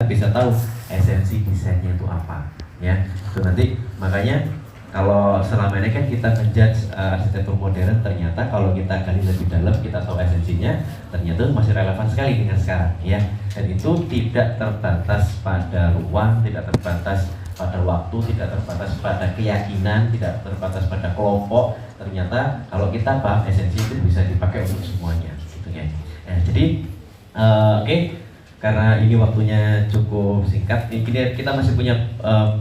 bisa tahu esensi desainnya itu apa, ya. Itu nanti makanya kalau selama ini kan kita ngejudge arsitektur modern, ternyata kalau kita gali lebih dalam, kita tahu esensinya, ternyata masih relevan sekali dengan sekarang, ya. Dan itu tidak terbatas pada ruang, tidak terbatas pada waktu, tidak terbatas pada keyakinan, tidak terbatas pada kelompok. Ternyata kalau kita paham esensi itu bisa dipakai untuk semuanya, gitu ya. Nah, jadi oke. Karena ini waktunya cukup singkat, ini kita masih punya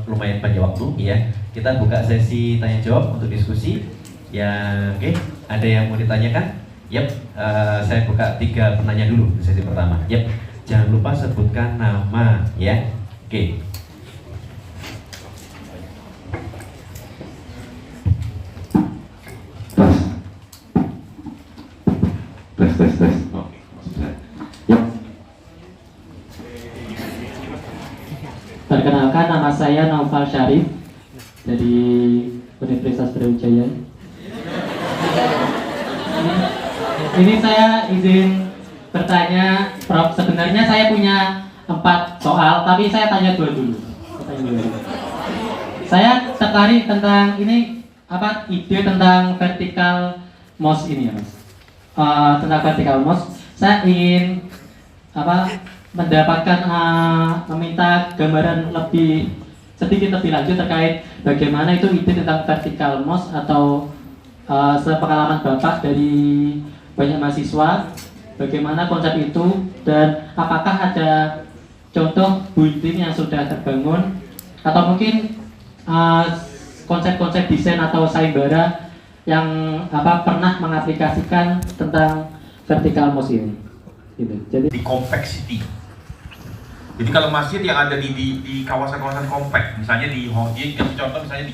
lumayan banyak waktu, ya. Kita buka sesi tanya jawab untuk diskusi. Ya, oke. Ada yang mau ditanyakan? Yap. Saya buka 3 penanya dulu di sesi pertama. Yap. Jangan lupa sebutkan nama, ya. Oke. Tes. Perkenalkan, nama saya Naufal Syarif dari Universitas Brawijaya. Ini saya izin bertanya, Prof. Sebenarnya saya punya 4 soal, tapi saya tanya 2 dulu. Saya tertarik tentang ini ide tentang vertical mouse ini, ya, Mas. Tentang vertical mouse, saya ingin mendapatkan meminta gambaran sedikit lebih lanjut terkait bagaimana itu ide tentang vertical mouse atau sepengalaman Bapak dari banyak mahasiswa, bagaimana konsep itu dan apakah ada contoh building yang sudah terbangun atau mungkin konsep-konsep desain atau sayembara yang pernah mengaplikasikan tentang vertical mouse ini. Gitu. Jadi di complexity. Jadi kalau masjid yang ada di kawasan-kawasan kompleks, misalnya contoh misalnya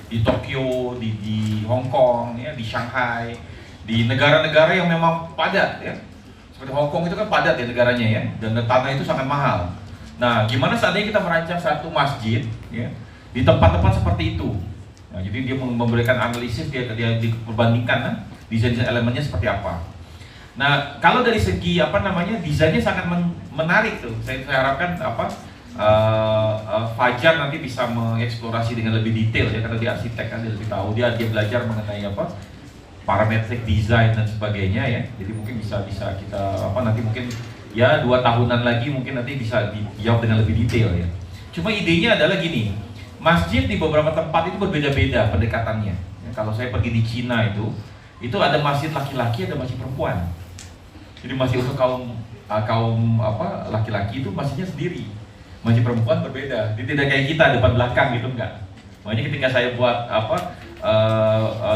di Tokyo, di Hong Kong, ya, di Shanghai, di negara-negara yang memang padat, ya. Seperti Hong Kong itu kan padat ya negaranya, ya, dan tanah itu sangat mahal. Nah, gimana seandainya kita merancang satu masjid, ya, di tempat-tempat seperti itu? Nah, jadi dia memberikan analisis, dia diperbandingkan desain-desain elemennya seperti apa. Nah, kalau dari segi desainnya sangat menarik tuh. Saya harapkan Fajar nanti bisa mengeksplorasi dengan lebih detail, ya, karena dia arsitek kan, dia lebih tahu, dia belajar mengenai parametric design dan sebagainya, ya. Jadi mungkin bisa kita nanti mungkin ya 2 tahunan lagi mungkin nanti bisa dijawab dengan lebih detail, ya. Cuma idenya adalah gini, masjid di beberapa tempat itu berbeda-beda pendekatannya. Ya, kalau saya pergi di Cina itu ada masjid laki-laki, ada masjid perempuan. Jadi masjid untuk kaum laki-laki itu masjidnya sendiri. Masjid perempuan berbeda. Jadi tidak kayak kita depan belakang gitu, enggak. Makanya ketika saya buat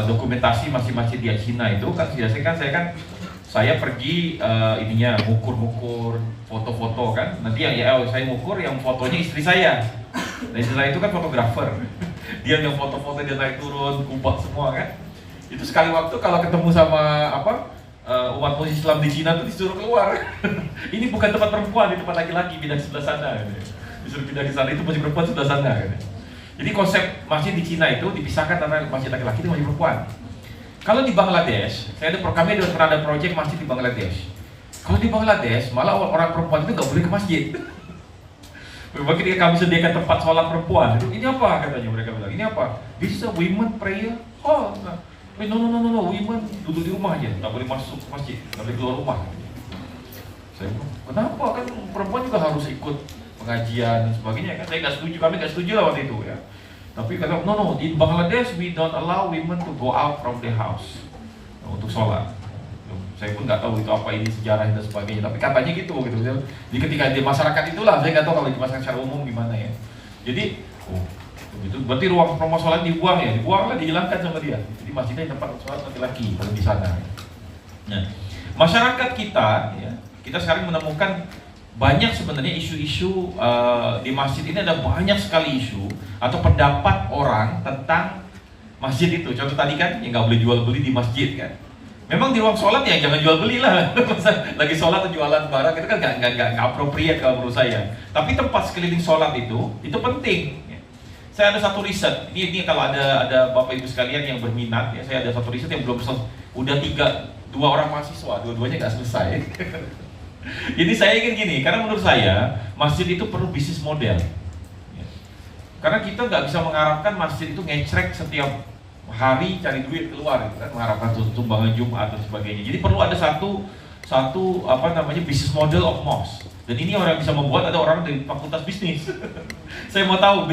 dokumentasi masjid-masjid di Cina itu kan biasanya saya pergi ngukur foto-foto kan. Nanti saya ngukur yang fotonya istri saya. Dan istri saya itu kan fotografer. Dia yang foto-foto, dia naik turun, kubah semua kan. Itu sekali waktu kalau ketemu sama umat Islam di Cina tuh disuruh keluar. Ini bukan tempat perempuan, ini tempat laki-laki, pindah di sebelah sana. Disuruh pindah di sana, itu masjid perempuan sebelah sana. Jadi konsep masjid di Cina itu dipisahkan antara masjid laki-laki dan masjid perempuan. Kalau di Bangladesh, kami pernah ada proyek masjid di Bangladesh. Kalau di Bangladesh, malah orang perempuan itu nggak boleh ke masjid. Ketika kami sediakan tempat sholat perempuan, ini apa katanya mereka bilang? Ini apa? This is a women prayer hall. No, women duduk di rumah aja, nggak boleh masuk ke masjid, nggak boleh keluar rumah. Saya bilang, kenapa? Kan perempuan juga harus ikut pengajian dan sebagainya kan? Kami nggak setuju lah waktu itu, ya. Tapi kata, no, di Bangladesh we don't allow women to go out from the house untuk sholat. Saya pun nggak tahu itu apa ini sejarah dan sebagainya, tapi katanya gitu. Jadi ketika di masyarakat itulah, saya nggak tahu kalau di masyarakat secara umum gimana, ya. Jadi, itu berarti ruang sholat dibuanglah, dihilangkan sama dia. Jadi masjidnya tempat sholat laki-laki kalau di sana. Nah, masyarakat kita, ya, kita sekarang menemukan banyak sebenarnya isu-isu di masjid ini, ada banyak sekali isu atau pendapat orang tentang masjid itu. Contoh tadi kan, yang nggak boleh jual beli di masjid kan. Memang di ruang sholat ya jangan jual beli lah. Lagi sholat atau jualan barang itu kan nggak appropriate kalau menurut saya. Tapi tempat sekeliling sholat itu penting. Saya ada satu riset, ini kalau ada Bapak Ibu sekalian yang berminat, ya, saya ada satu riset yang belum selesai, udah 2 orang mahasiswa, dua-duanya nggak selesai. Jadi saya ingin gini, karena menurut saya masjid itu perlu bisnis model. Ya. Karena kita nggak bisa mengharapkan masjid itu ngecrek setiap hari cari duit keluar, gitu kan? Mengharapkan sumbangan Jumat dan sebagainya. Jadi perlu ada satu apa namanya bisnis model of mosque. Dan ini orang yang bisa membuat ada orang dari fakultas bisnis. Saya mau tahu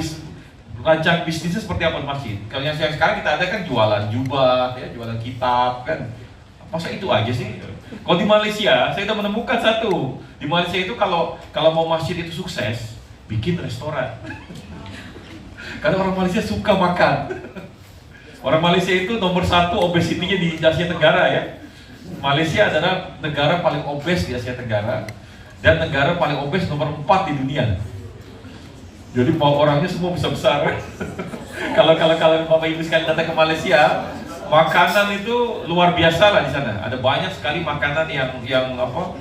rancang bisnisnya seperti apa di masjid. Kalau yang sekarang kita ada kan jualan jubah, ya, jualan kitab kan. Masa itu aja sih? Kalau di Malaysia, saya sudah menemukan satu. Di Malaysia itu kalau mau masjid itu sukses, bikin restoran. Karena orang Malaysia suka makan. Orang Malaysia itu nomor 1 obesitinya di Asia Tenggara ya. Malaysia adalah negara paling obes di Asia Tenggara dan negara paling obes nomor 4 di dunia. Jadi orangnya semua besar-besar. Kalau Bapak Ibu sekalian datang ke Malaysia, makanan itu luar biasa lah di sana. Ada banyak sekali makanan yang apa?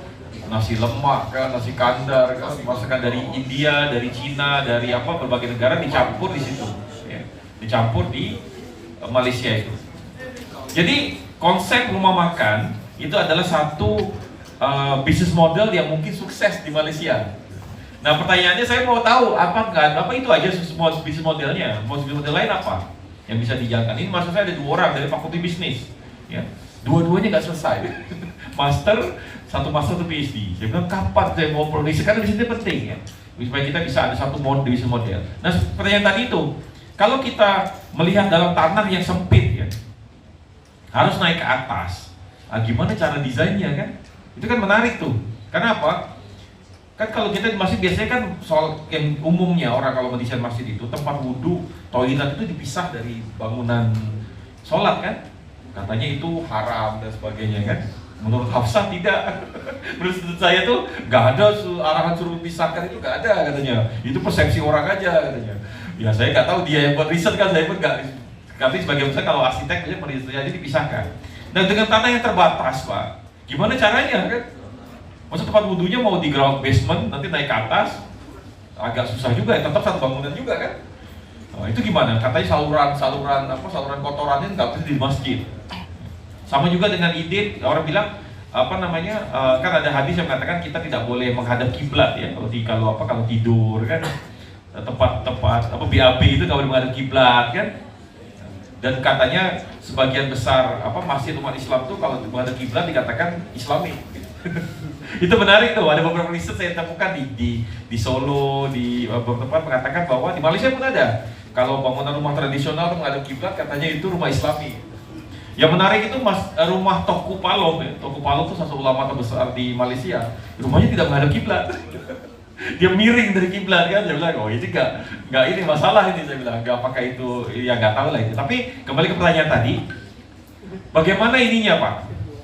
Nasi lemak kan, nasi kandar kan, masakan dari India, dari Cina, dari apa berbagai negara dicampur di situ. Ya. Dicampur di Malaysia itu. Jadi konsep rumah makan itu adalah satu bisnis model yang mungkin sukses di Malaysia. Nah pertanyaannya saya mau tahu apa itu aja semua bisnis modelnya, bisnis model lain apa yang bisa dijalankan. Ini maksud saya ada 2 orang dari fakulti bisnis, ya, dua-duanya nggak selesai, satu master 1 PhD. Saya bilang kapan saya mau produksi, karena bisnisnya penting ya, supaya kita bisa ada satu bisnis model. Nah pertanyaan tadi itu, kalau kita melihat dalam tanah yang sempit ya, harus naik ke atas. Nah, gimana cara desainnya kan? Itu kan menarik tuh. Kenapa? Kan kalau kita di masjid biasanya kan soal yang umumnya orang kalau mendesain masjid itu tempat wudhu, toilet itu dipisah dari bangunan sholat kan? Katanya itu haram dan sebagainya kan? Menurut Hafsah tidak. Menurut saya tuh nggak ada arahan suruh pisahkan, itu nggak ada katanya. Itu persepsi orang aja katanya. Ya saya nggak tahu, dia yang buat riset kan, saya pun nggak. Tapi sebagai besar kalau arsitek aja perisetnya dipisahkan. Dan dengan tanah yang terbatas Pak, gimana caranya kan? Masa tempat wudhunya mau di ground basement, nanti naik ke atas, agak susah juga ya, tetap satu bangunan juga kan? Nah, itu gimana? Katanya saluran kotorannya nggak bisa di masjid. Sama juga dengan ide orang bilang apa namanya, kan ada hadis yang mengatakan kita tidak boleh menghadap kiblat ya kalau tidur kan, tempat apa BAB itu nggak boleh menghadap kiblat kan? Dan katanya sebagian besar apa masjid umat Islam tuh kalau menghadap kiblat dikatakan Islami. Itu menarik tuh, ada beberapa riset saya temukan di Solo, di beberapa tempat mengatakan bahwa di Malaysia pun ada. Kalau bangunan rumah tradisional itu menghadap kiblat katanya itu rumah Islami. Yang menarik itu rumah Toku Palom ya. Toku Palom itu salah satu ulama terbesar di Malaysia. Rumahnya tidak menghadap kiblat. Dia miring dari kiblat kan, saya bilang oh itu nggak ini masalah ini, saya bilang nggak, apakah itu ya nggak tahu lah itu. Tapi kembali ke pertanyaan tadi, bagaimana ininya Pak?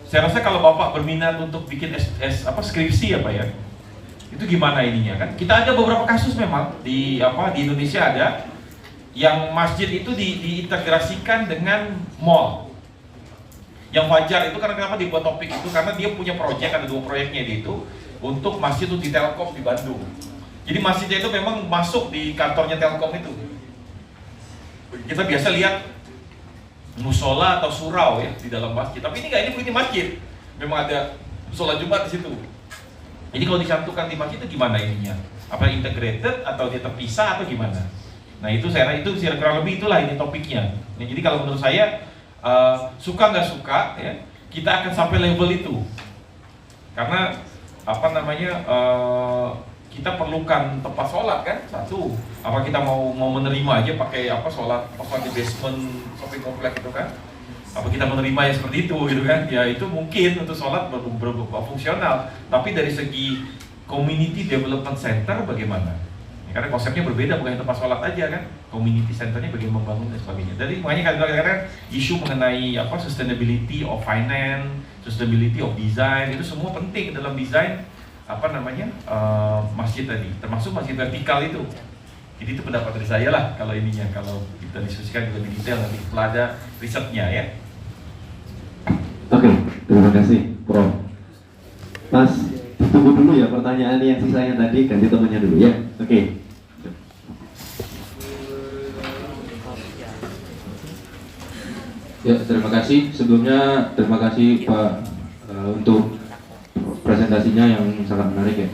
Saya rasa kalau Bapak berminat untuk bikin skripsi apa ya, itu gimana ininya kan? Kita ada beberapa kasus memang di Indonesia ada yang masjid itu diintegrasikan dengan mall. Yang wajar itu karena kenapa dibuat topik itu, karena dia punya proyek, ada 2 proyeknya itu untuk masjid itu di Telkom di Bandung. Jadi masjidnya itu memang masuk di kantornya Telkom itu. Kita biasa lihat musola atau surau ya di dalam masjid, tapi ini masjid. Memang ada sholat Jumat di situ. Jadi kalau disatukan di masjid itu gimana ininya? Apa integrated atau dia terpisah atau gimana? Nah itu saya rasa itu kurang lebih itulah ini topiknya. Nah, jadi kalau menurut saya suka nggak suka ya, kita akan sampai level itu. Karena apa namanya kita perlukan tempat sholat kan, satu. Apa kita mau menerima aja pakai sholat di basement shopping komplek itu kan? Apa kita menerima ya seperti itu gitu kan? Ya itu mungkin untuk sholat fungsional. Tapi dari segi community development center bagaimana? Ya, karena konsepnya berbeda, bukan tempat sholat aja kan? Community centernya bagaimana membangun dan sebagainya. Jadi makanya kadang-kadang isu mengenai sustainability of finance, sustainability of design itu semua penting dalam desain masjid tadi, termasuk masjid vertikal itu. Jadi itu pendapat dari saya lah kalau ininya, kalau kita diskusikan lebih detail nanti setelah ada risetnya ya. Oke, terima kasih Prof. Mas, tunggu dulu ya pertanyaan yang sisanya tadi, ganti temannya dulu ya. Oke. Ya, terima kasih. Sebelumnya terima kasih Pak untuk presentasi presentasinya yang sangat menarik ya.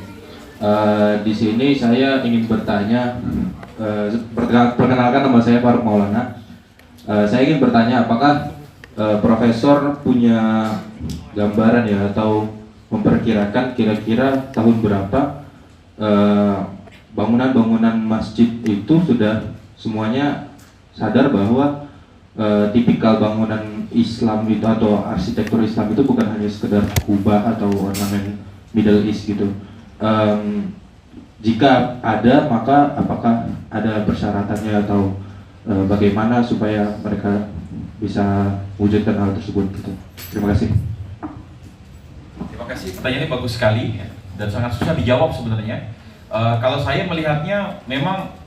Di sini saya ingin bertanya, perkenalkan nama saya Faruk Maulana. Saya ingin bertanya apakah Profesor punya gambaran ya atau memperkirakan kira-kira tahun berapa bangunan-bangunan masjid itu sudah semuanya sadar bahwa tipikal bangunan Islam itu atau arsitektur Islam itu bukan hanya sekedar kubah atau ornamen Middle East gitu. Jika ada, maka apakah ada persyaratannya atau bagaimana supaya mereka bisa wujudkan hal tersebut gitu. Terima kasih. Terima kasih, pertanyaannya bagus sekali ya, dan sangat susah dijawab sebenarnya. Kalau saya melihatnya memang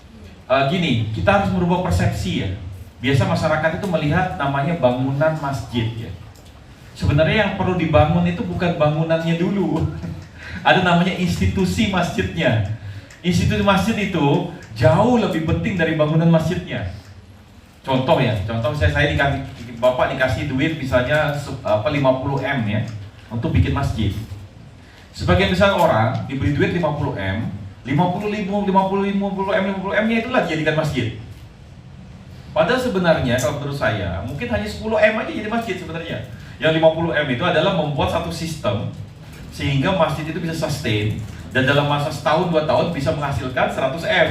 gini, kita harus merubah persepsi ya. Biasa masyarakat itu melihat namanya bangunan masjid ya. Sebenarnya yang perlu dibangun itu bukan bangunannya dulu. Ada namanya institusi masjidnya. Institusi masjid itu jauh lebih penting dari bangunan masjidnya. Contoh ya, saya Bapak dikasih duit misalnya 50M ya untuk bikin masjid. Sebagian besar orang diberi duit 50M, 50M-nya itulah dijadikan masjid. Padahal sebenarnya kalau menurut saya mungkin hanya 10M aja jadi masjid sebenarnya. Yang 50M itu adalah membuat satu sistem sehingga masjid itu bisa sustain dan dalam masa setahun 2 tahun bisa menghasilkan 100M.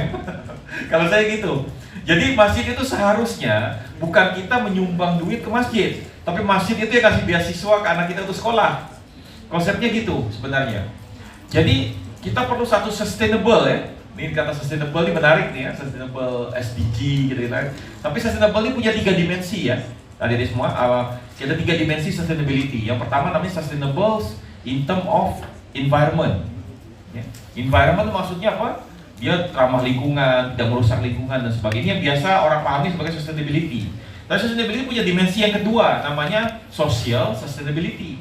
Kalau saya gitu. Jadi masjid itu seharusnya bukan kita menyumbang duit ke masjid, tapi masjid itu yang kasih beasiswa ke anak kita untuk sekolah. Konsepnya gitu sebenarnya. Jadi kita perlu satu sustainable ya. Ini kata sustainable ini menarik nih ya, sustainable SDG gitu kan. Tapi sustainable ini punya 3 dimensi ya. Tadi semua ada 3 dimensi sustainability. Yang pertama namanya sustainable in term of environment. Ya. Environment maksudnya apa? Dia ramah lingkungan, tidak merusak lingkungan dan sebagainya. Biasa orang pahami sebagai sustainability. Tapi sustainability punya dimensi yang kedua, namanya social sustainability.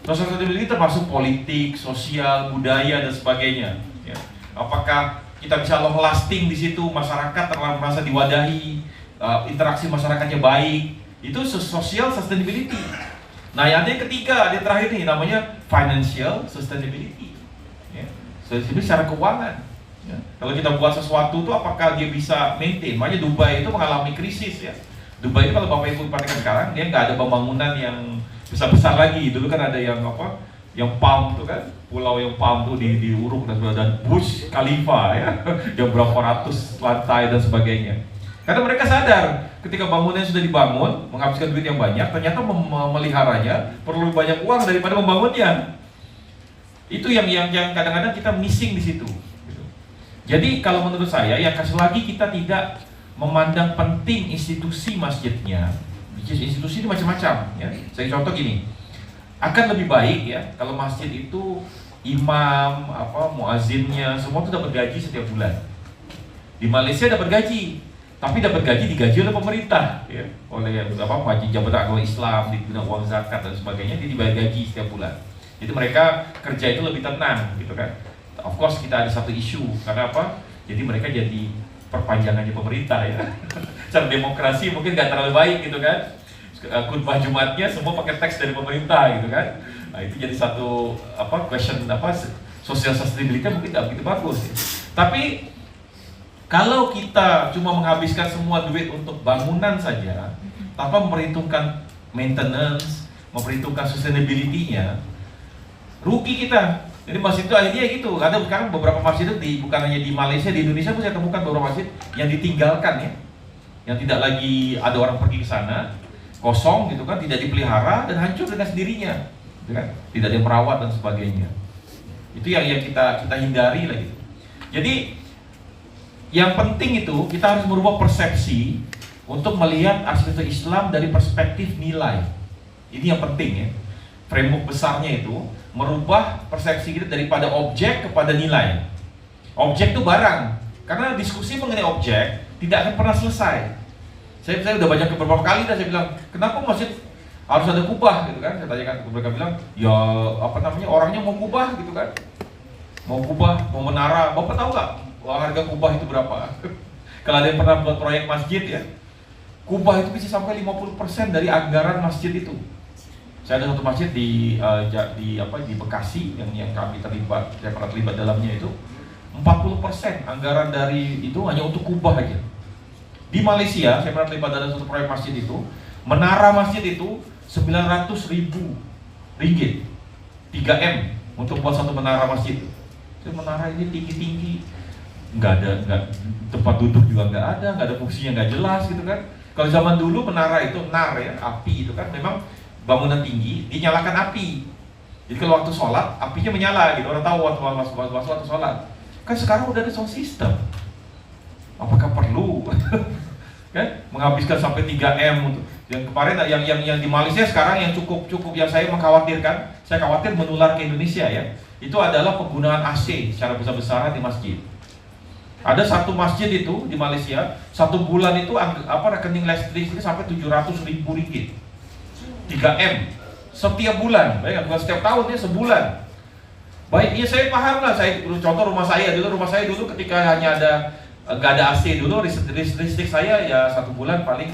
Social sustainability termasuk politik, sosial, budaya dan sebagainya. Ya. Apakah kita bisa long lasting di situ, masyarakat merasa diwadahi, interaksi masyarakatnya baik, itu social sustainability. Nah, yang ketiga, yang terakhir ini namanya financial sustainability. Ya. Sustainability secara keuangan. Ya. Kalau kita buat sesuatu itu apakah dia bisa maintain? Makanya Dubai itu mengalami krisis ya. Dubai itu kalau Bapak Ibu perhatikan sekarang dia nggak ada pembangunan yang besar-besar lagi. Dulu kan ada yang apa? Yang palm itu kan, pulau yang palm itu diuruk dan Burj Khalifa ya, yang berapa ratus lantai dan sebagainya. Karena mereka sadar ketika bangunan sudah dibangun, menghabiskan duit yang banyak, ternyata memeliharanya perlu banyak uang daripada membangunnya. Itu yang kadang-kadang kita missing di situ. Jadi kalau menurut saya, yang lagi kita tidak memandang penting institusi masjidnya. Institusi itu macam-macam. Ya. Saya contoh gini, akan lebih baik ya kalau masjid itu imam, muazzinnya semua itu dapat gaji setiap bulan. Di Malaysia dapat gaji, tapi dapat gaji digaji oleh pemerintah, ya, oleh wajib jabatan agama Islam, diberi uang zakat dan sebagainya, dia dibayar gaji setiap bulan. Jadi mereka kerja itu lebih tenang, gitu kan. Of course kita ada satu isu, karena apa? Jadi mereka jadi perpanjangannya pemerintah ya. Secara demokrasi mungkin nggak terlalu baik gitu kan. Khutbah Jumatnya semua pakai teks dari pemerintah gitu kan. Nah itu jadi satu question social sustainability mungkin nggak begitu bagus. Ya. Tapi kalau kita cuma menghabiskan semua duit untuk bangunan saja tanpa memperhitungkan maintenance, memperhitungkan sustainability-nya, rugi kita. Jadi masjid itu akhirnya gitu. Ada sekarang beberapa masjid itu bukan hanya di Malaysia, di Indonesia pun saya temukan beberapa masjid yang ditinggalkan ya, yang tidak lagi ada orang pergi ke sana, kosong gitu kan, tidak dipelihara dan hancur dengan sendirinya, gitu kan? Tidak ada yang merawat dan sebagainya. Itu yang kita hindari lah gitu. Jadi yang penting itu kita harus merubah persepsi untuk melihat arsitektur Islam dari perspektif nilai. Ini yang penting ya. Framework besarnya itu merubah persepsi kita daripada objek kepada nilai. Objek itu barang. Karena diskusi mengenai objek tidak akan pernah selesai. Saya udah banyak beberapa kali dan saya bilang, kenapa masjid harus ada kubah gitu kan? Saya tanyakan, mereka bilang, ya orangnya mau kubah gitu kan? Mau kubah, mau menara. Bapak tahu nggak harga kubah itu berapa? Kalau ada yang pernah buat proyek masjid ya, kubah itu bisa sampai 50% dari anggaran masjid itu. Saya ada satu masjid di Bekasi yang kami terlibat, saya pernah terlibat dalamnya itu 40% anggaran dari itu hanya untuk kubah aja. Di Malaysia, saya pernah terlibat dalam satu proyek masjid itu, menara masjid itu 900.000 ringgit, 3M untuk buat satu menara masjid. Menara ini tinggi-tinggi, nggak tempat duduk juga nggak ada fungsinya, nggak jelas gitu kan. Kalau zaman dulu menara itu nar ya, api itu kan memang bangunan tinggi dinyalakan api. Jadi kalau waktu sholat apinya menyala gitu, orang tahu waktu sholat. Kan sekarang udah ada sound system. Apakah perlu kan menghabiskan sampai 3M untuk yang kemarin yang di Malaysia sekarang yang cukup yang saya mengkhawatirkan, saya khawatir menular ke Indonesia ya. Itu adalah penggunaan AC secara besar-besaran di masjid. Ada satu masjid itu di Malaysia, satu bulan itu rekening listriknya sampai 700.000 ringgit. 3M setiap bulan, baik bukan setiap tahun ya, sebulan. Baik, iya saya paham lah. Saya contoh rumah saya dulu ketika hanya nggak ada AC dulu, listrik saya ya satu bulan paling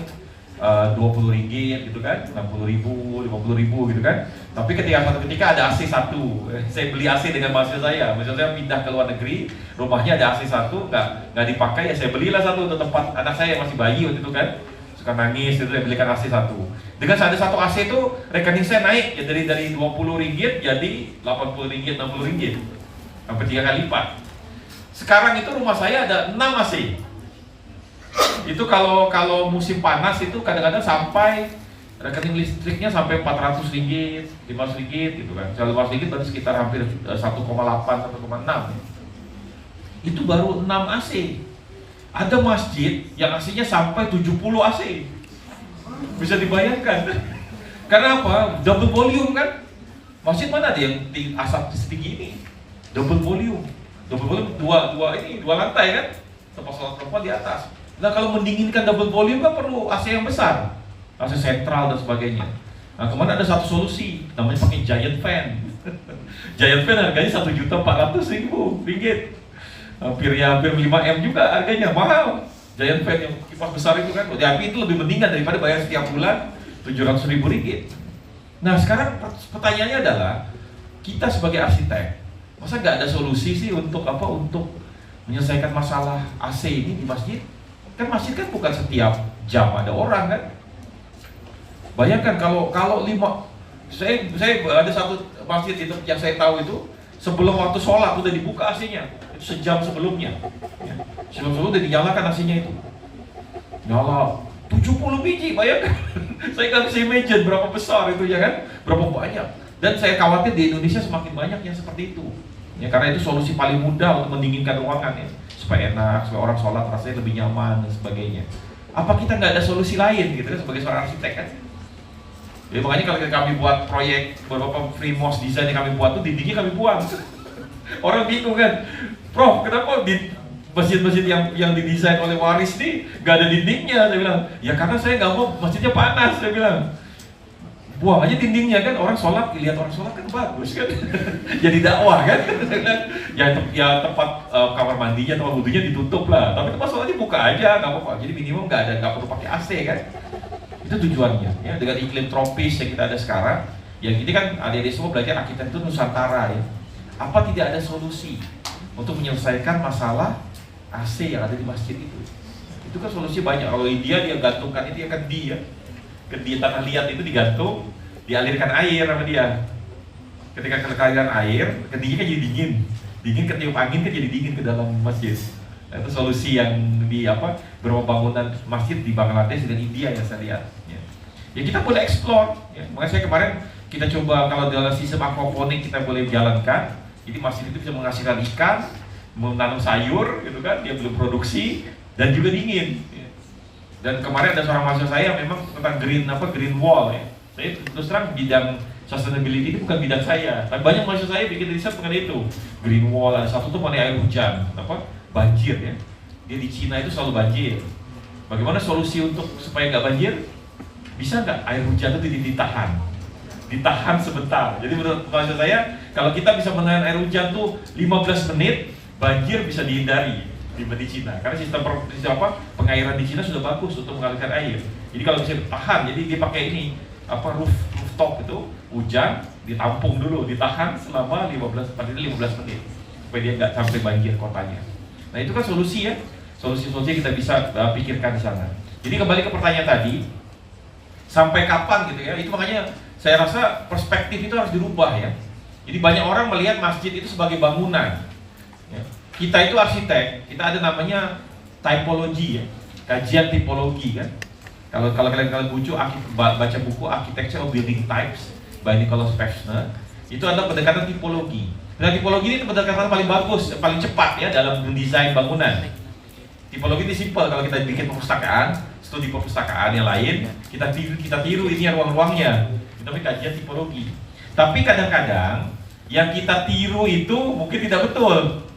20 ringgit gitu kan, 60.000, 50.000 gitu kan. Tapi ketika ada AC satu, saya beli AC dengan mahasiswa saya pindah ke luar negeri, rumahnya ada AC satu, nggak dipakai ya saya belilah satu untuk tempat anak saya yang masih bayi waktu itu kan, suka nangis itu, saya belikan AC satu. Dengan ada satu AC itu rekening saya naik ya dari 20 ringgit jadi 80 ringgit, 60 ringgit, sampai 3 kali lipat. Sekarang itu rumah saya ada 6 AC. Itu kalau musim panas itu kadang-kadang sampai rekening listriknya sampai 400 ringgit, 500 ringgit gitu kan. Kalau 500 ringgit berarti sekitar hampir 1,8, 1,6. Itu baru 6 AC. Ada masjid yang AC-nya sampai 70 AC. Bisa dibayangkan. Karena apa? Double volume kan. Masjid mana ada yang di asap setinggi ini? Double volume. Double volume dua lantai kan? Tempat sholat perempuan di atas. Nah kalau mendinginkan double volume kan perlu AC yang besar, AC sentral dan sebagainya. Nah kemarin ada satu solusi, namanya pakai giant fan. Giant fan harganya 1.400.000 ringgit. Hampir 5M juga harganya, mahal. Giant fan yang kipas besar itu kan, tapi itu lebih mendingan daripada bayar setiap bulan 700.000 ringgit. Nah sekarang pertanyaannya adalah, kita sebagai arsitek, masa nggak ada solusi sih untuk menyelesaikan masalah AC ini di masjid? Kan masjid kan bukan setiap jam ada orang kan. Bayangkan kalau saya ada satu masjid itu yang saya tahu itu sebelum waktu sholat udah dibuka AC-nya, itu sejam sebelumnya ya. Sebelum udah dinyalakan AC-nya itu nyala 70 biji, bayangkan. Saya nggak bisa imagine berapa besar itu ya kan, berapa banyak. Dan saya khawatir di Indonesia semakin banyak yang seperti itu ya, karena itu solusi paling mudah untuk mendinginkan ruangan ya, supaya enak, supaya orang sholat rasanya lebih nyaman dan sebagainya. Apa kita nggak ada solusi lain gitu kan sebagai seorang arsitek kan? Ya makanya kalau kami buat proyek beberapa free mosque design yang kami buat tuh dindingnya kami buang. Orang bingung kan, Prof, kenapa di masjid-masjid yang didesain oleh waris nih nggak ada dindingnya? Saya bilang, ya karena saya nggak mau masjidnya panas. Saya bilang, buang aja dindingnya kan, orang sholat, lihat orang sholat kan bagus kan. Jadi dakwah kan. Ya tempat kamar mandinya, tempat wudunya ditutup lah, tapi tempat sholatnya buka aja, nggak apa-apa. Jadi minimum nggak perlu pakai AC kan. Itu tujuannya ya, dengan iklim tropis yang kita ada sekarang. Ya ini kan adik-adik semua belajar arsitektur Nusantara ya. Apa tidak ada solusi untuk menyelesaikan masalah AC yang ada di masjid itu? Itu kan solusi banyak. Kalau India dia gantungkan itu ya kendi ya, kendi tanah liat itu digantung, dialirkan air sama dia. Ketika kekaliran air, kendinya kan jadi dingin ketiup angin kan jadi dingin ke dalam masjid. Nah, itu solusi yang di beberapa bangunan masjid di Bangladesh dan India yang saya lihat. Ya kita boleh explore. Ya. Makanya saya kemarin kita coba kalau dalam sistem aquaponik kita boleh jalankan. Jadi masjid itu bisa menghasilkan ikan, menanam sayur, gitu kan? Dia belum produksi dan juga dingin. Ya. Dan kemarin ada seorang mahasiswa saya memang tentang green wall ya. Saya terus terang bidang sustainability itu bukan bidang saya. Tapi banyak mahasiswa saya bikin riset mengenai itu. Green wall, ada satu tuh mengenai air hujan, banjir ya. Dia di Cina itu selalu banjir. Bagaimana solusi supaya nggak banjir? Bisa nggak air hujan itu ditahan sebentar. Jadi menurut mahasiswa saya, kalau kita bisa menahan air hujan tuh 15 menit, banjir bisa dihindari di Cina. Karena sistem pengairan di Cina sudah bagus untuk mengalirkan air. Jadi kalau bisa tahan, jadi dia pakai ini rooftop itu hujan, ditampung dulu, ditahan selama 15 menit supaya dia nggak sampai banjir kotanya. Nah itu kan solusi ya, solusi-solusi kita bisa pikirkan di sana. Jadi kembali ke pertanyaan tadi, sampai kapan gitu ya? Itu makanya saya rasa perspektif itu harus dirubah ya. Jadi banyak orang melihat masjid itu sebagai bangunan. Ya. Kita itu arsitek, kita ada namanya typology ya, kajian tipologi kan. Kalau kalian baca buku Architecture of Building Types by Nicholas Pevsner, itu adalah pendekatan tipologi. Nah, tipologi ini pendekatan paling bagus, paling cepat ya dalam mendesain bangunan. Tipologi ini simpel. Kalau kita bikin perpustakaan, studi perpustakaan yang lain, kita tiru ini ruang-ruangnya. Itu namanya kajian tipologi. Tapi kadang-kadang yang kita tiru itu mungkin tidak betul.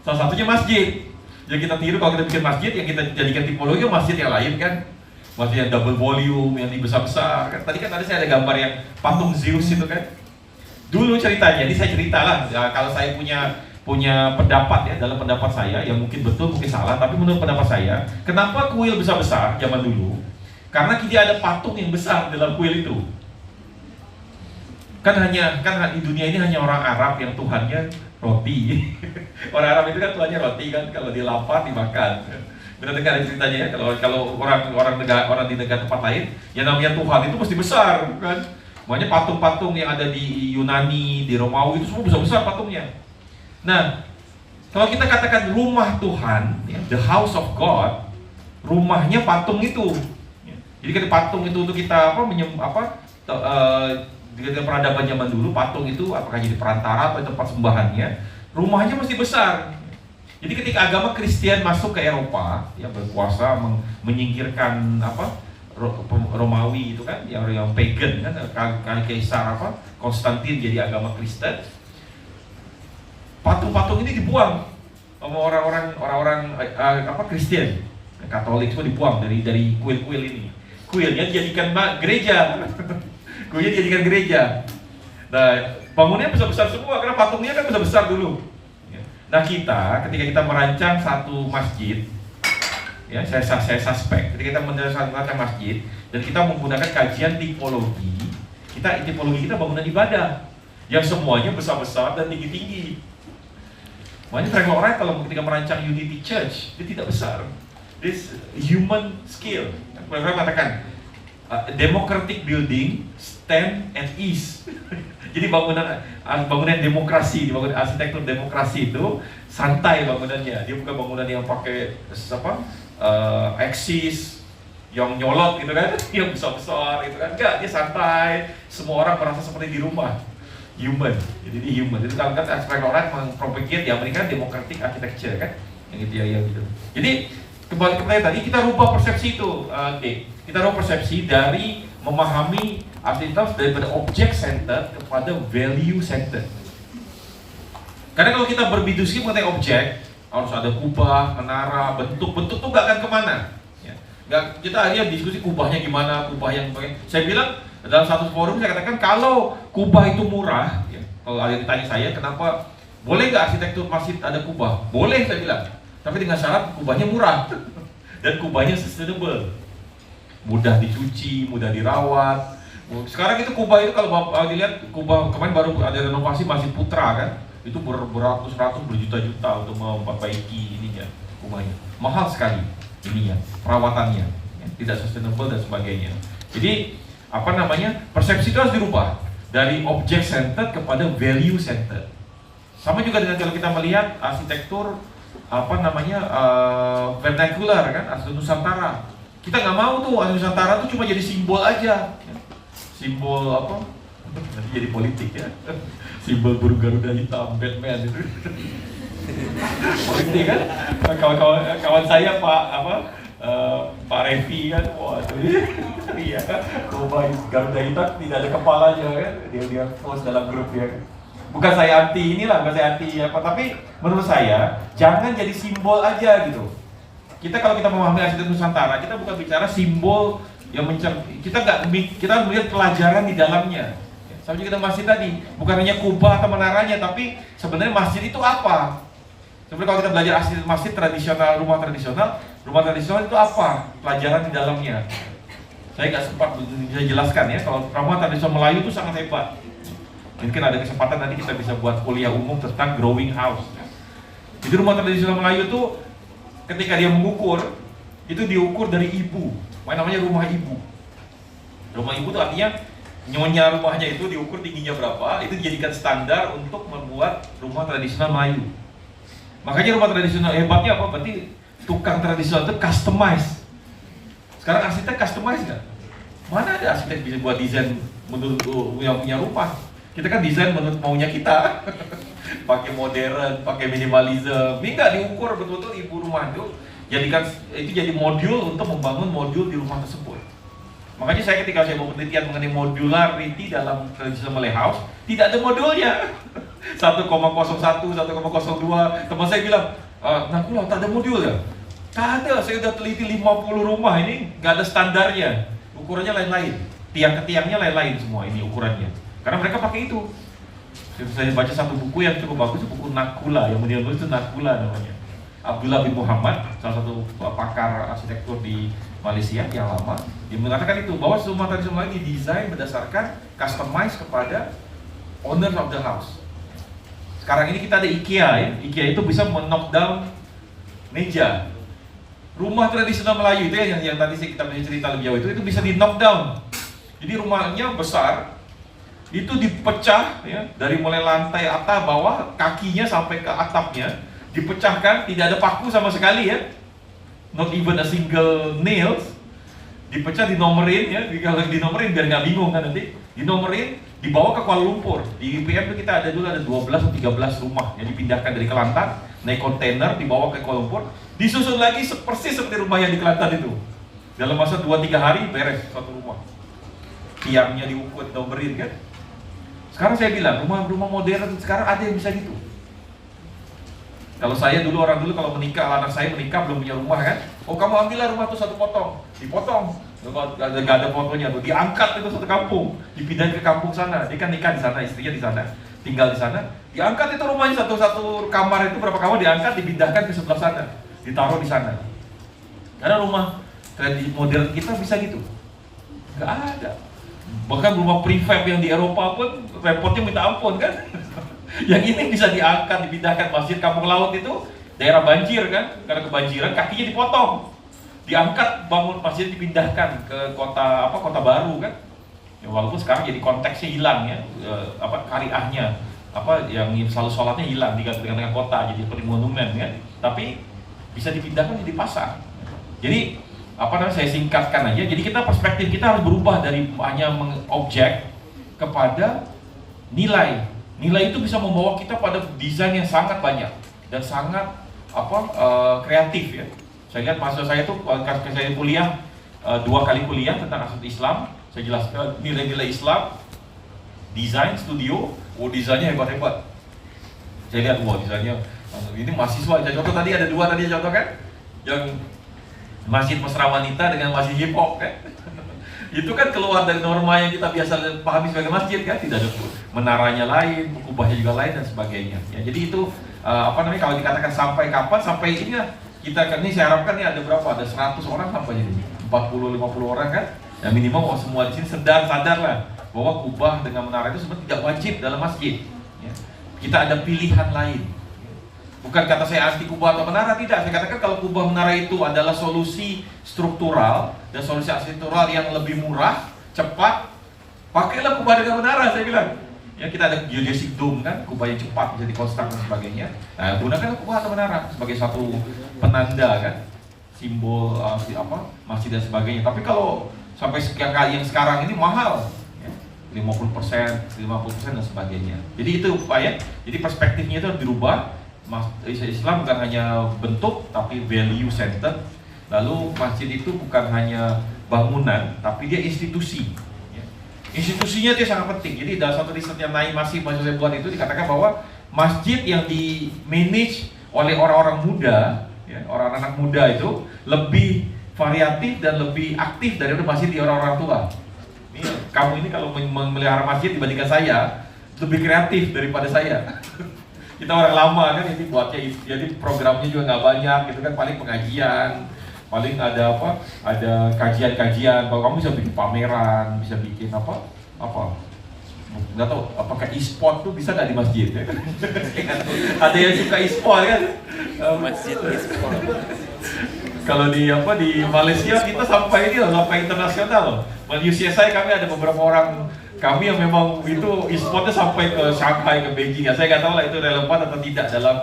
Salah satunya masjid. Yang kita tiru kalau kita bikin masjid, yang kita jadikan tipologi masjid yang lain kan. Masjid yang double volume, yang besar-besar kan. Tadi kan saya ada gambar yang patung Zeus itu kan. Dulu ceritanya, jadi saya cerita lah. Ya, kalau saya punya pendapat ya, dalam pendapat saya yang mungkin betul mungkin salah, tapi menurut pendapat saya, kenapa kuil besar-besar zaman dulu? Karena tidak ada patung yang besar dalam kuil itu. Kan di dunia ini hanya orang Arab yang Tuhannya roti. Orang Arab itu kan Tuhannya roti kan, kalau dia lapar dimakan. Benar dengar ceritanya ya, kalau orang di negara tempat lain, yang namanya Tuhan itu mesti besar kan. Makanya patung-patung yang ada di Yunani, di Romawi itu semua besar-besar patungnya. Nah, kalau kita katakan rumah Tuhan, ya, the house of God, rumahnya patung itu. Jadi kan patung itu untuk kita di peradaban zaman dulu, patung itu apakah jadi perantara atau tempat sembahannya, rumahnya mesti besar. Jadi ketika agama Kristen masuk ke Eropa, ya berkuasa menyingkirkan Romawi itu kan, yang pagan kan, kaisar Konstantin jadi agama Kristen. Patung-patung ini dibuang sama orang-orang Kristen, Katolik semua dibuang dari kuil-kuil ini. Kuilnya dijadikan gereja. Kuilnya dijadikan gereja. Nah, bangunannya besar-besar semua karena patungnya kan besar-besar dulu. Nah, ketika kita merancang satu masjid, ya saya suspek ketika kita merancang masjid dan kita menggunakan kajian tipologi, tipologi kita bangunan ibadah yang semuanya besar-besar dan tinggi-tinggi. Makanya Frank Lloyd Wright kalau ketika merancang Unity Church, dia tidak besar. This human scale. Frank Lloyd mengatakan democratic building stand at ease. Jadi bangunan demokrasi, bangunan arsitektur demokrasi itu santai bangunannya. Dia bukan bangunan yang pakai eksis yang nyolot gitu kan, yang besar-besar gitu kan. Enggak, dia santai. Semua orang merasa seperti di rumah. Human. Jadi dia human. Itu kan Frank Lloyd Wright mempropagate di Amerika democratic architecture kan. Yang itu ya gitu. Jadi kembali ke tadi kita rubah persepsi itu, kita rubah persepsi dari memahami arsitektur daripada object center kepada value center. Karena kalau kita berdiskusi mengenai objek, harus ada kubah, menara, bentuk tuh nggak akan kemana. Ya. Kita akhirnya diskusi kubahnya gimana, kubah yang bagaimana. Saya bilang dalam satu forum saya katakan kalau kubah itu murah, ya, kalau ada yang ditanya saya kenapa boleh nggak arsitektur masjid ada kubah? Boleh saya bilang, tapi dengan syarat kubahnya murah dan kubahnya sustainable, mudah dicuci, mudah dirawat. Sekarang itu kubah itu kalau dilihat kubah kemarin baru ada renovasi Masjid Putra kan, itu beratus-ratus berjuta-juta untuk memperbaiki ininya kubahnya, mahal sekali ininya perawatannya, ya, tidak sustainable dan sebagainya. Jadi persepsi itu harus dirubah dari object center kepada value center. Sama juga dengan kalau kita melihat arsitektur vernacular kan, arsitektur Nusantara. Kita nggak mau tuh arsitektur Nusantara tuh cuma jadi simbol aja. Simbol nanti jadi politik ya. Simbol burung Garuda hitam, Batman itu. Politik kan? Kawan saya Pak Revi kan, waduh, iya, Garuda hitam tidak ada kepalanya kan, dia post dalam grup dia. Bukan saya anti tapi menurut saya jangan jadi simbol aja gitu. Kalau kita memahami arsitektur Nusantara, kita bukan bicara simbol yang kita melihat pelajaran di dalamnya. Sama juga kita masjid tadi, bukan hanya kubah atau menaranya, tapi sebenarnya masjid itu apa? Sebenarnya kalau kita belajar masjid tradisional, rumah tradisional itu apa? Pelajaran di dalamnya. Saya nggak sempat bisa jelaskan ya, kalau rumah tradisional Melayu itu sangat hebat. Mungkin ada kesempatan nanti kita bisa buat kuliah umum tentang growing house. Jadi rumah tradisional Melayu itu ketika dia mengukur, itu diukur dari ibu, namanya rumah ibu. Rumah ibu itu artinya nyonya rumahnya itu diukur tingginya berapa, itu dijadikan standar untuk membuat rumah tradisional Melayu. Makanya rumah tradisional hebatnya apa? Berarti tukang tradisional itu customize. Sekarang arsitek customize nggak? Mana ada arsitek bisa buat desain menurut yang punya rumah? Kita kan desain menurut maunya kita. Pakai modern, pakai minimalism. Ini nggak diukur betul-betul ibu rumah itu. Jadikan itu jadi modul untuk membangun modul di rumah tersebut. Makanya saya ketika saya mau penelitian mengenai modularity dalam traditional Malay house, tidak ada modulnya. 1,01, 1,02. Teman saya bilang, Nakula tak ada modul ya? Tak ada, saya udah teliti 50 rumah ini, nggak ada standarnya. Ukurannya lain-lain, tiang ke tiangnya lain-lain semua ini ukurannya. Karena mereka pakai itu. Saya baca satu buku yang cukup bagus, buku Nakula, yang dia nulis itu Nakula namanya. Abdullah bin Muhammad, salah satu pakar arsitektur di Malaysia yang lama, dia mengatakan itu bahwa rumah tradisional ini didesain berdasarkan customize kepada owner of the house. Sekarang ini kita ada IKEA ya, IKEA itu bisa men-knock down meja. Rumah tradisional Melayu itu yang tadi kita cerita lebih jauh itu bisa di knock down. Jadi rumahnya besar, itu dipecah ya, dari mulai lantai atas bawah, kakinya sampai ke atapnya dipecahkan, tidak ada paku sama sekali ya, not even a single nails, dipecah, dinomerin ya, kalau dinomerin biar nggak bingung kan nanti, dinomerin, dibawa ke Kuala Lumpur. Di IPM itu kita ada 12 atau 13 rumah yang dipindahkan dari Kelantan, naik kontainer, dibawa ke Kuala Lumpur, disusun lagi persis seperti rumah yang di Kelantan itu. Dalam masa 2-3 hari beres satu rumah. Tiangnya diukur, dinomerin kan. Sekarang saya bilang, rumah-rumah modern sekarang ada yang bisa gitu. Kalau saya orang dulu kalau menikah, anak saya menikah belum punya rumah kan, oh kamu ambillah rumah tuh satu potong, dipotong, nggak ada fotonya tuh, diangkat itu satu kampung, dipindahin ke kampung sana, dia kan nikah di sana, istrinya di sana, tinggal di sana, diangkat itu rumahnya satu kamar itu berapa kamar diangkat, dipindahkan ke sebelah sana, ditaruh di sana. Karena rumah tradisi modern kita bisa gitu, nggak ada. Bahkan rumah prefab yang di Eropa pun repotnya minta ampun kan. Yang ini bisa diangkat, dipindahkan. Masjid Kampung Laut itu daerah banjir kan, karena kebanjiran kakinya dipotong, diangkat, bangun masjid, dipindahkan ke kota baru kan. Ya, walaupun sekarang jadi konteksnya hilang ya, kariahnya, yang selalu sholatnya hilang diganti dengan kota, jadi seperti monumen kan. Tapi bisa dipindahkan jadi pasar. Jadi saya singkatkan aja. Jadi perspektif kita harus berubah dari hanya mengobjek kepada nilai. Nilai itu bisa membawa kita pada desain yang sangat banyak dan sangat kreatif ya. Saya lihat mahasiswa saya itu ketika saya kuliah 2 kali kuliah tentang arsitektur Islam, saya jelaskan nilai-nilai Islam, desain studio, desainnya hebat-hebat. Saya lihat desainnya ini mahasiswa. Saya contoh tadi ada 2 tadi contoh kan, yang masjid mesra wanita dengan masjid hip hop kan. Itu kan keluar dari norma yang kita biasa pahami sebagai masjid kan, tidak ada menaranya lain, kubahnya juga lain dan sebagainya. Ya, jadi itu kalau dikatakan sampai kapan, sampai ini kita kan ini saya harapkan ini ada berapa? Ada 100 orang sampai ini, 40-50 orang kan. Ya minimal semua di sini sadar lah bahwa kubah dengan menara itu sebenarnya tidak wajib dalam masjid. Ya. Kita ada pilihan lain. Bukan kata saya anti kubah atau menara, tidak. Saya katakan kalau kubah menara itu adalah solusi struktural dan solusi arsitektural yang lebih murah, cepat, pakailah kubah dengan menara, saya bilang. Ya, kita ada geodesic dome kan, kubah yang cepat bisa dikonstruksi dan sebagainya. Nah, gunakan kubah atau menara sebagai satu penanda kan, simbol masjid dan sebagainya. Tapi kalau sampai sekian kali yang sekarang ini mahal, ya, 50%, 50% dan sebagainya. Jadi itu Pak ya. Jadi perspektifnya itu harus dirubah. Islam bukan hanya bentuk tapi value center. Lalu masjid itu bukan hanya bangunan tapi dia institusi ya. Institusinya dia sangat penting. Jadi dalam satu riset yang masih saya buat itu dikatakan bahwa masjid yang di manage oleh orang-orang muda ya, orang anak muda itu lebih variatif dan lebih aktif daripada masjid di orang-orang tua. Kamu ini kalau memelihara masjid dibandingkan saya lebih kreatif daripada saya. Kita orang lama kan, jadi buatnya, jadi programnya juga nggak banyak, gitu kan, paling pengajian, paling ada apa? Ada kajian-kajian. Kalau kamu bisa bikin pameran, bisa bikin apa? Nggak tahu apakah e-sport tuh bisa nggak di masjid ya? Ada yang suka e-sport kan? Masjid e-sport. Kalau di Malaysia kita sampai ini loh, sampai internasional loh. Di UCSI kami ada beberapa orang kami yang memang itu e-sportnya sampai ke Shanghai, ke Beijing ya. Saya nggak tahu lah itu relevan atau tidak dalam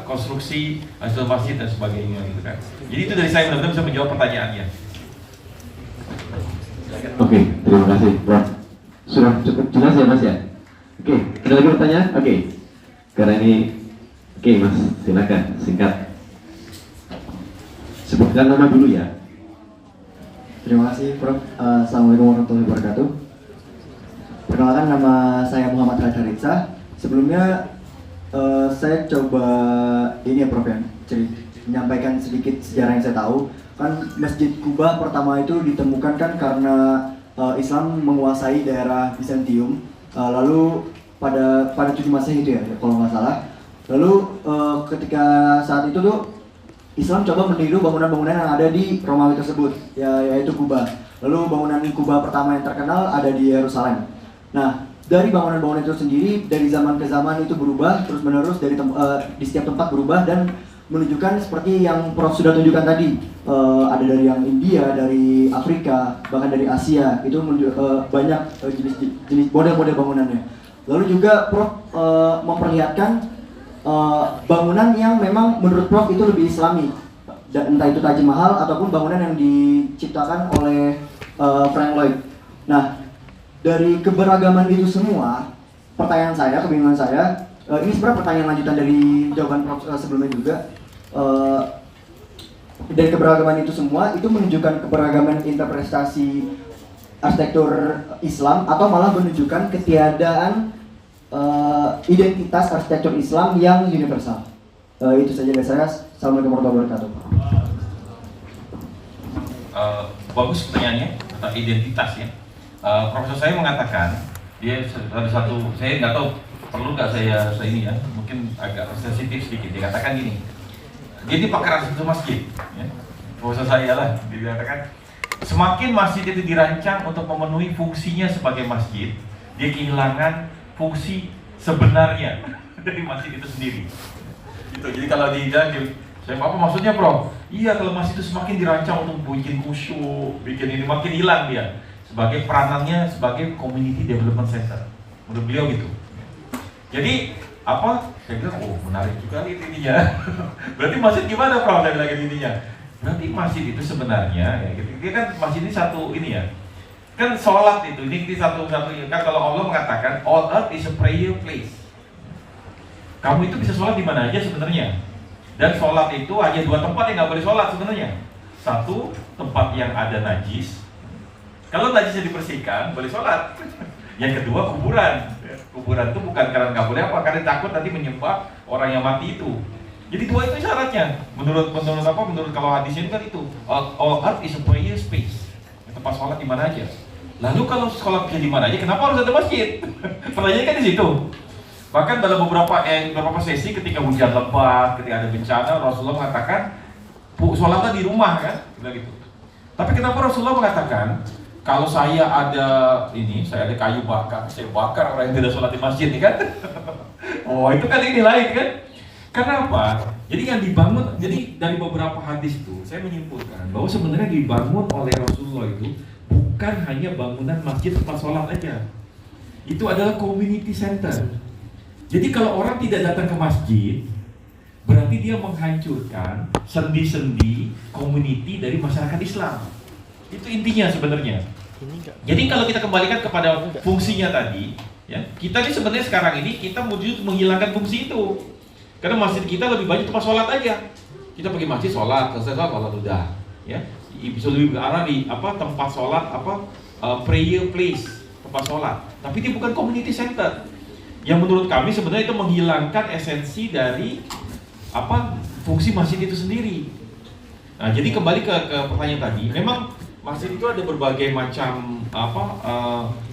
konstruksi hasil masjid dan sebagainya gitu kan. Jadi itu dari saya, mudah-mudahan bisa menjawab pertanyaannya. Oke, terima kasih, Prof. Sudah cukup jelas ya, Mas ya? Oke, ada lagi pertanyaan? Oke. Karena ini, oke Mas, silakan singkat. Sebutkan nama dulu ya. Terima kasih, Prof. Assalamualaikum warahmatullahi wabarakatuh. Perkenalkan, nama saya Muhammad Radharitsa. Sebelumnya saya coba ini ya, Prof, ya, menyampaikan sedikit sejarah yang saya tahu. Kan Masjid Kuba pertama itu ditemukan kan karena Islam menguasai daerah Bizantium. Lalu pada 7 Masehi itu ya, kalau nggak salah. Lalu ketika saat itu tuh Islam coba meniru bangunan-bangunan yang ada di Romawi tersebut, yaitu Kuba. Lalu bangunan Kuba pertama yang terkenal ada di Yerusalem. Nah, dari bangunan-bangunan itu sendiri, dari zaman ke zaman itu berubah terus-menerus, di setiap tempat berubah dan menunjukkan seperti yang Prof sudah tunjukkan tadi. Ada dari yang India, dari Afrika, bahkan dari Asia, itu banyak jenis model-model bangunannya. Lalu juga Prof memperlihatkan bangunan yang memang menurut Prof itu lebih Islami, entah itu Taj Mahal ataupun bangunan yang diciptakan oleh Frank Lloyd. Nah, dari keberagaman itu semua, pertanyaan saya, kebingungan saya, ini sebenarnya pertanyaan lanjutan dari jawaban Prof sebelumnya juga. Dari keberagaman itu semua, itu menunjukkan keberagaman interpretasi arsitektur Islam atau malah menunjukkan ketiadaan identitas arsitektur Islam yang universal. Itu saja dari saya. Assalamualaikum warahmatullahi wabarakatuh. Bagus pertanyaannya tentang identitas ya. Profesor saya mengatakan dia ada satu, saya nggak tahu perlu nggak saya ini ya, mungkin agak sensitif sedikit. Dia katakan gini, dia ini pakar arsitektur masjid, ya. Profesor saya lah, dia katakan semakin masjid itu dirancang untuk memenuhi fungsinya sebagai masjid, dia kehilangan fungsi sebenarnya dari masjid itu sendiri. Gitu. Jadi kalau saya apa maksudnya, Prof? Iya, kalau masjid itu semakin dirancang untuk bikin khusyuk, bikin ini, makin hilang dia sebagai peranannya sebagai community development center. Menurut beliau gitu. Jadi apa? Saya bilang, oh menarik juga nih ininya. Berarti masjid gimana, Prof? Saya bilang ininya. Berarti masjid itu sebenarnya, ya, gitu. Kan masjid ini satu ini ya. Kan sholat itu, ini satu-satu kan kalau Allah mengatakan all earth is a prayer place. Kamu itu bisa sholat di mana aja sebenarnya. Dan sholat itu hanya 2 tempat yang nggak boleh sholat sebenarnya. Satu, tempat yang ada najis. Kalau najisnya dibersihkan, boleh sholat. Yang kedua, kuburan. Kuburan itu bukan karena nggak boleh apa, karena takut nanti menyembah orang yang mati itu. Jadi 2 itu syaratnya. Menurut kalau hadisnya kan itu all earth is a prayer space. Tempat sholat di mana aja. Lalu kalau sholat bisa di mana aja, kenapa harus ada masjid? Pertanyaannya kan di situ. Bahkan dalam beberapa sesi ketika hujan lebat, ketika ada bencana, Rasulullah mengatakan sholatlah di rumah kan, gitu. Tapi kenapa Rasulullah mengatakan kalau saya ada kayu bakar, saya bakar orang yang tidak sholat di masjid nih kan? Oh itu kan ini lain kan? Karena apa? Jadi yang dibangun, jadi dari beberapa hadis itu saya menyimpulkan bahwa sebenarnya dibangun oleh Rasulullah itu bukan hanya bangunan masjid tempat sholat aja. Itu adalah community center. Jadi kalau orang tidak datang ke masjid, berarti dia menghancurkan sendi-sendi community dari masyarakat Islam. Itu intinya sebenarnya. Jadi kalau kita kembalikan kepada fungsinya tadi, ya, kita ini sebenarnya sekarang ini kita menuju menghilangkan fungsi itu. Karena masjid kita lebih banyak tempat sholat aja. Kita pergi masjid sholat, selesai sholat udah, ya. Bisa lebih ke arah di tempat sholat prayer place, tempat sholat. Tapi dia bukan community center. Yang menurut kami sebenarnya itu menghilangkan esensi dari fungsi masjid itu sendiri. Nah, jadi kembali ke pertanyaan tadi, memang masjid itu ada berbagai macam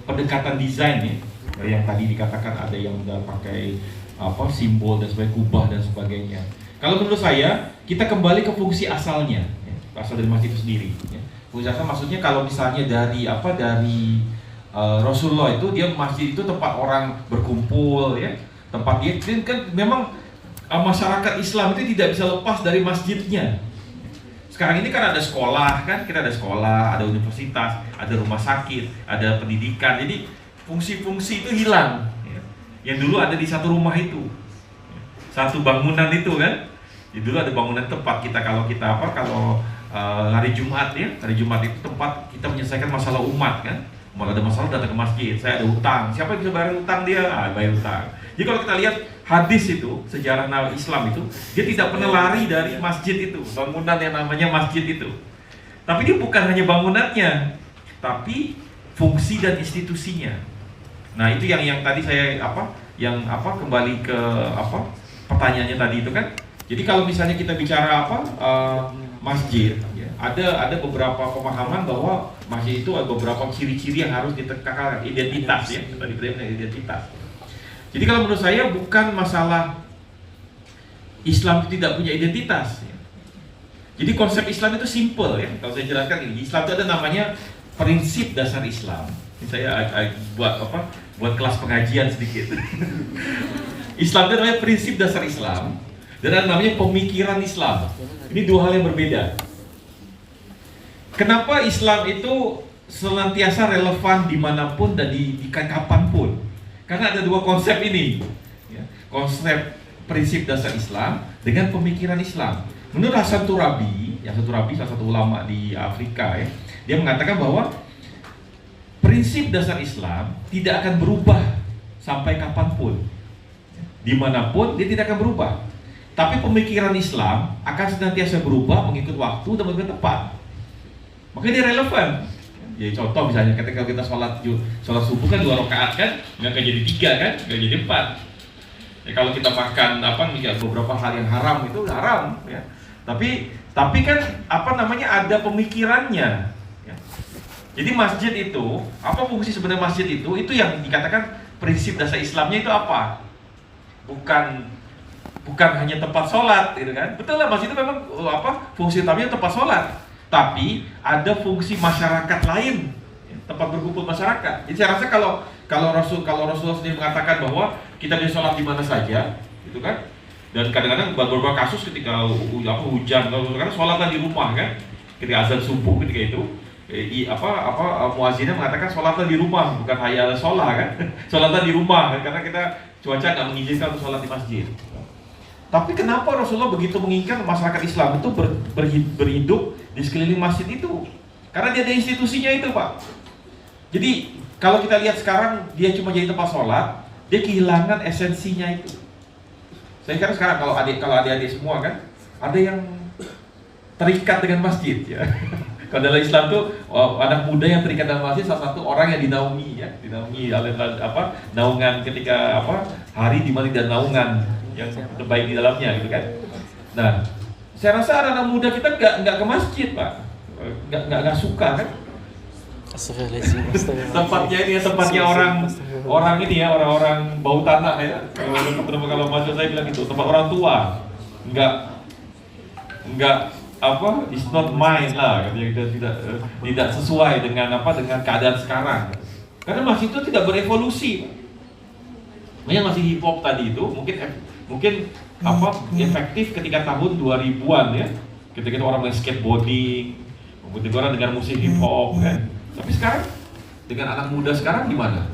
pendekatan desain ya. Yang tadi dikatakan ada yang udah pakai simbol dan sebagainya, kubah dan sebagainya. Kalau menurut saya, kita kembali ke fungsi asalnya. Ya. berasal dari masjid itu sendiri. Ya. Fungsi dasar maksudnya kalau misalnya dari Rasulullah itu, dia masjid itu tempat orang berkumpul, ya, tempat dia kan memang masyarakat Islam itu tidak bisa lepas dari masjidnya. Sekarang ini kan ada sekolah, kan kita ada sekolah, ada universitas, ada rumah sakit, ada pendidikan. Jadi fungsi-fungsi itu hilang, ya. Yang dulu ada di satu rumah itu, satu bangunan itu kan. Jadi dulu ada bangunan tempat kita kalau hari Jumat, ya, hari Jumat itu tempat kita menyelesaikan masalah umat kan. Mau ada masalah datang ke masjid, saya ada utang, siapa yang bisa bayar utang dia? Bayar utang. Jadi kalau kita lihat hadis itu, sejarah Islam itu, dia tidak pernah lari dari masjid itu, bangunan yang namanya masjid itu. Tapi dia bukan hanya bangunannya, tapi fungsi dan institusinya. Nah itu yang tadi saya kembali ke pertanyaannya tadi itu kan. Jadi kalau misalnya kita bicara masjid, ya, ada beberapa pemahaman bahwa masjid itu ada beberapa ciri-ciri yang harus ditekankan, identitas, ya, tadi identitas. Jadi kalau menurut saya bukan masalah Islam tidak punya identitas, ya. Jadi konsep Islam itu simple, ya. Kalau saya jelaskan ini, Islam itu ada namanya prinsip dasar Islam. Ini saya buat kelas pengajian sedikit. Islam itu namanya prinsip dasar Islam, dan ada namanya pemikiran Islam. Ini dua hal yang berbeda. Kenapa Islam itu senantiasa relevan dimanapun dan di kapanpun? Karena ada dua konsep ini, ya. Konsep prinsip dasar Islam dengan pemikiran Islam. Menurut Hasan Turabi, salah satu ulama di Afrika, ya, dia mengatakan bahwa prinsip dasar Islam tidak akan berubah sampai kapanpun, dimanapun dia tidak akan berubah. Tapi pemikiran Islam akan senantiasa berubah mengikut waktu dan mengikut tempat. Makanya dia relevan. Jadi contoh misalnya ketika kita sholat subuh kan 2 rakaat kan, nggak jadi 3 kan, nggak jadi 4. Ya, kalau kita makan beberapa hal yang haram itu haram, ya. Tapi kan ada pemikirannya. Ya. Jadi masjid itu, apa fungsi sebenarnya masjid itu? Itu yang dikatakan prinsip dasar Islamnya itu apa? Bukan hanya tempat sholat, gitu kan? Betul lah, masjid itu memang fungsi utamanya tempat sholat. Tapi ada fungsi masyarakat lain, tempat berkumpul masyarakat. Jadi saya rasa kalau Rasulullah sendiri mengatakan bahwa kita bisa sholat di mana saja, gitu kan? Dan kadang-kadang beberapa kasus ketika hujan, karena sholatlah di rumah kan? Ketika azan subuh ketika itu, muazzinnya mengatakan sholatlah di rumah, bukan hayal sholat kan? Sholatlah di rumah, karena kita cuaca nggak mengizinkan untuk sholat di masjid. Tapi kenapa Rasulullah begitu menginginkan masyarakat Islam itu berhidup di sekeliling masjid itu? Karena dia ada institusinya itu, Pak. Jadi kalau kita lihat sekarang dia cuma jadi tempat sholat, dia kehilangan esensinya itu. Saya kira sekarang kalau adik-adik semua kan, ada yang terikat dengan masjid, ya. Kalau dalam Islam tuh anak muda yang terikat dengan masjid salah satu orang yang dinaungi, ya, oleh naungan ketika hari di mana dia naungan yang terbaik di dalamnya, gitu kan. Nah, saya rasa anak muda kita nggak ke masjid, Pak, nggak suka kan. Tempatnya ini tempatnya orang bau tanah, ya. Kalau maksud saya bilang itu tempat orang tua, nggak it's not mine lah, tidak sesuai dengan keadaan sekarang. Karena masjid itu tidak berevolusi. Makanya masih hip hop tadi itu mungkin efektif ketika tahun 2000-an, ya. Ketika itu orang main skateboarding, kemudian orang dengar musik hip hop kan. Tapi sekarang dengan anak muda sekarang gimana?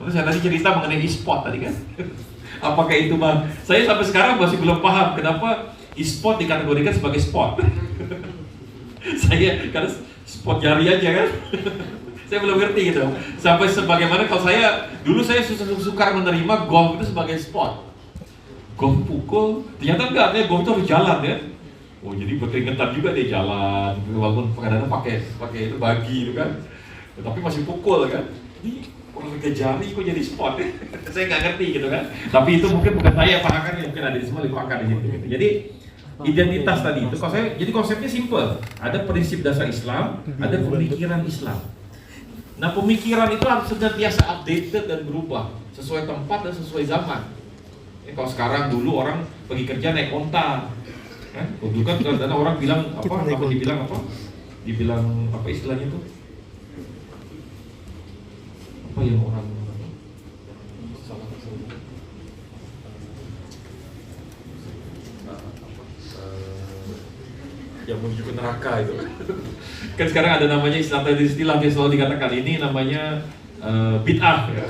Saya tadi cerita mengenai e-sport tadi kan. Apakah itu Bang? Saya sampai sekarang masih belum paham kenapa e-sport dikategorikan sebagai sport. Saya karena sport jari aja kan. Saya belum ngerti gitu. Sampai sebagaimana kalau dulu saya suka menerima golf itu sebagai sport. Golf pukul, ternyata enggak, golf itu harus jalan, ya. Oh, jadi berkeringetan juga dia jalan, walaupun kadang-kadang pakai itu bagi itu kan. Tapi masih pukul kan. Ini olahraga jari kok jadi sport, ya? Saya nggak ngerti gitu kan. Tapi itu mungkin bukan saya pahakan, mungkin ada di semua dipahkan di situ. Gitu. Jadi identitas tadi itu, jadi konsepnya simple. Ada prinsip dasar Islam, ada pemikiran Islam. Nah, pemikiran itu harus senantiasa updated dan berubah sesuai tempat dan sesuai zaman. Kalau sekarang dulu orang pergi kerja naik onta, Kan? Dulu kan karena orang bilang dibilang apa istilahnya itu? Apa yang orang salah yang menuju ke neraka itu. Kan sekarang ada namanya istilah yang selalu dikatakan ini namanya bid'ah ya.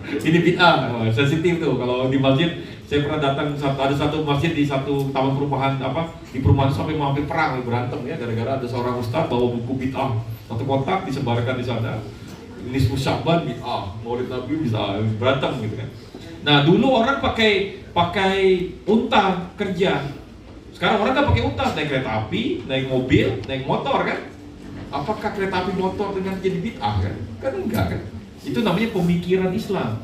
Ini bid'ah, sensitif tuh. Kalau di masjid, saya pernah datang ada satu masjid di satu taman perumahan di perumahan sampai mau hampir perang berantem ya gara-gara ada seorang ustaz bawa buku bid'ah satu kotak disebarkan di sana. Nisfu Sya'ban bid'ah, Maulid Nabi bisa berantem gitu kan. Nah dulu orang pakai unta kerja. Sekarang orang nggak pakai unta, naik kereta api, naik mobil, naik motor kan? Apakah kereta api motor dengan jadi bid'ah kan? Kan enggak kan? Itu namanya pemikiran Islam.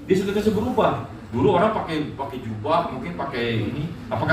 Dia senantiasa berubah. Dulu orang pakai jubah, mungkin pakai ini. Apakah